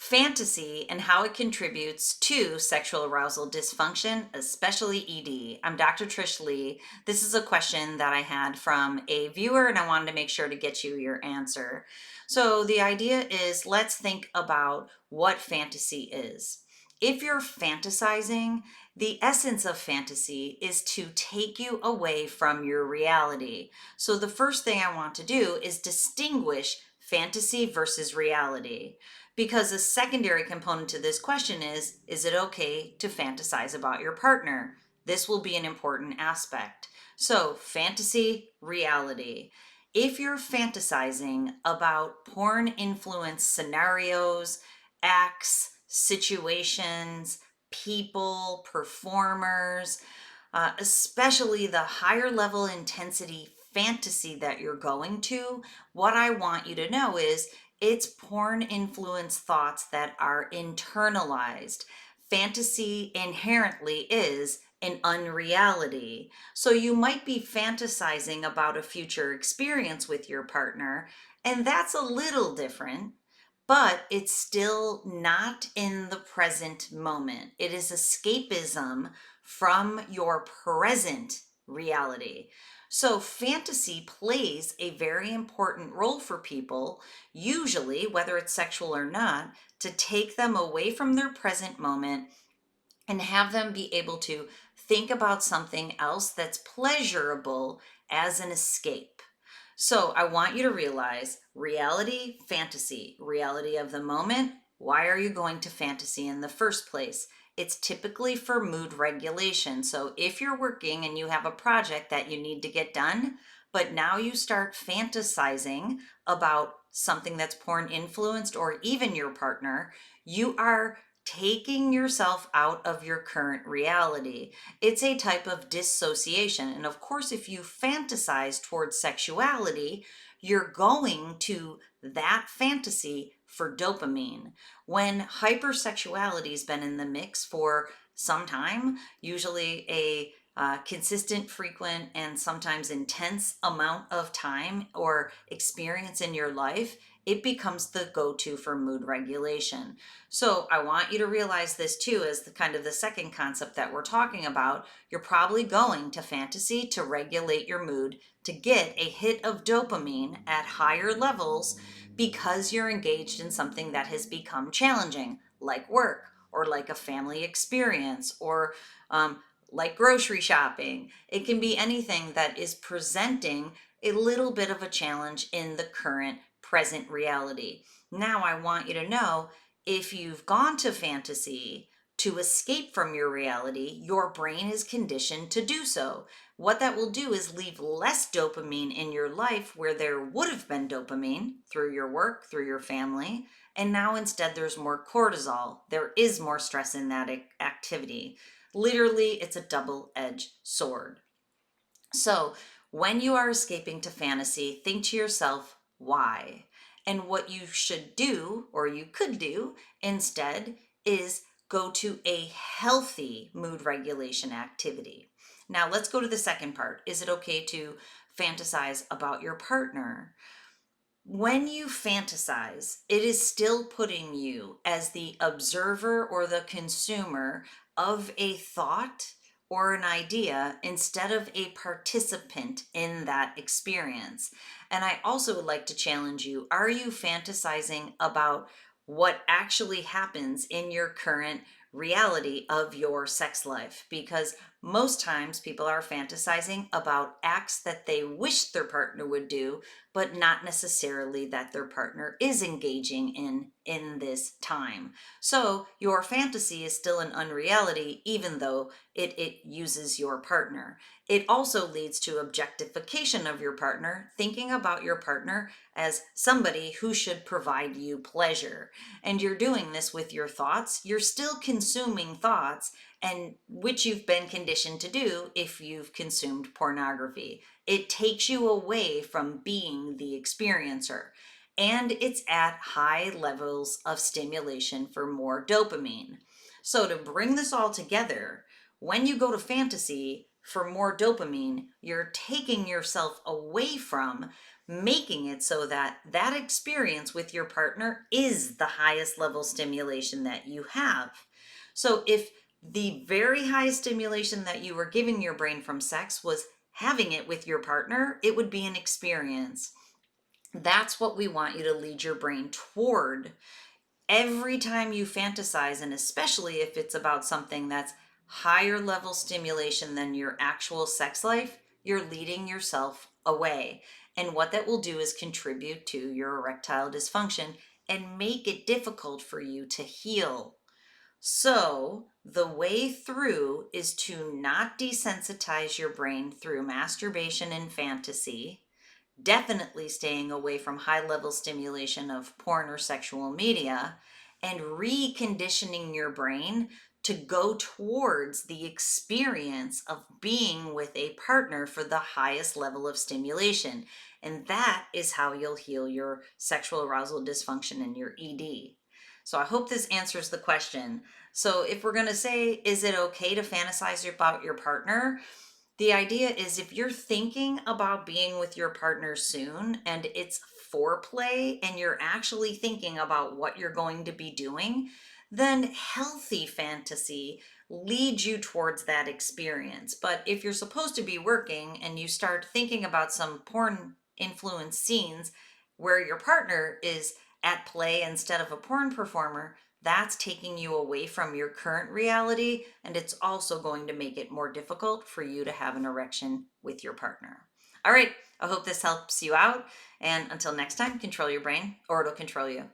Fantasy and how it contributes to sexual arousal dysfunction, especially ED. I'm Dr. Trish Leigh. This is a question that I had from a viewer, and I wanted to make sure to get you your answer. So, the idea is let's think about what fantasy is. If you're fantasizing, the essence of fantasy is to take you away from your reality. So, the first thing I want to do is distinguish fantasy versus reality. Because a secondary component to this question is it okay to fantasize about your partner? This will be an important aspect. So, fantasy, reality. If you're fantasizing about porn influenced scenarios, acts, situations, people, performers, especially the higher level intensity fantasy that you're going to, what I want you to know is it's porn influenced thoughts that are internalized. Fantasy inherently is an unreality. So you might be fantasizing about a future experience with your partner, and that's a little different, but it's still not in the present moment. It is escapism from your present reality. So, fantasy plays a very important role for people, usually, whether it's sexual or not, to take them away from their present moment and have them be able to think about something else that's pleasurable as an escape. So I want you to realize reality, fantasy, reality of the moment. Why are you going to fantasy in the first place? It's typically for mood regulation. So if you're working and you have a project that you need to get done, but now you start fantasizing about something that's porn influenced or even your partner, you are taking yourself out of your current reality. It's a type of dissociation. And of course, if you fantasize towards sexuality, you're going to that fantasy for dopamine. When hypersexuality has been in the mix for some time, usually a consistent, frequent, and sometimes intense amount of time or experience in your life, it becomes the go-to for mood regulation. So I want you to realize this too, as the kind of the second concept that we're talking about. You're probably going to fantasy to regulate your mood, to get a hit of dopamine at higher levels because you're engaged in something that has become challenging, like work or like a family experience or like grocery shopping. It can be anything that is presenting a little bit of a challenge in the current present reality. Now, I want you to know if you've gone to fantasy to escape from your reality, your brain is conditioned to do so. What that will do is leave less dopamine in your life where there would have been dopamine through your work, through your family, and now instead there's more cortisol. There is more stress in that activity. Literally, it's a double-edged sword. So, when you are escaping to fantasy, think to yourself, why? And what you should do, or you could do instead, is go to a healthy mood regulation activity. Now, let's go to the second part. Is it okay to fantasize about your partner? When you fantasize, it is still putting you as the observer or the consumer of a thought or an idea instead of a participant in that experience. And I also would like to challenge you, are you fantasizing about what actually happens in your current reality of your sex life? Because most times people are fantasizing about acts that they wish their partner would do, but not necessarily that their partner is engaging in this time. So your fantasy is still an unreality, even though it uses your partner. It also leads to objectification of your partner, thinking about your partner as somebody who should provide you pleasure. And you're doing this with your thoughts. You're still consuming thoughts, and which you've been conditioned to do if you've consumed pornography. It takes you away from being the experiencer, and it's at high levels of stimulation for more dopamine. So to bring this all together, when you go to fantasy for more dopamine, you're taking yourself away from making it so that that experience with your partner is the highest level stimulation that you have. So if the very high stimulation that you were giving your brain from sex was having it with your partner, it would be an experience. That's what we want you to lead your brain toward. Every time you fantasize, and especially if it's about something that's higher level stimulation than your actual sex life, you're leading yourself away. And what that will do is contribute to your erectile dysfunction and make it difficult for you to heal. So, the way through is to not desensitize your brain through masturbation and fantasy, definitely staying away from high level stimulation of porn or sexual media, and reconditioning your brain to go towards the experience of being with a partner for the highest level of stimulation. And that is how you'll heal your sexual arousal dysfunction and your ED. So I hope this answers the question. So if we're going to say, is it okay to fantasize about your partner? The idea is if you're thinking about being with your partner soon and it's foreplay and you're actually thinking about what you're going to be doing, then healthy fantasy leads you towards that experience. But if you're supposed to be working and you start thinking about some porn influenced scenes where your partner is at play instead of a porn performer, that's taking you away from your current reality, and it's also going to make it more difficult for you to have an erection with your partner. All right, I hope this helps you out, and until next time, control your brain or it'll control you.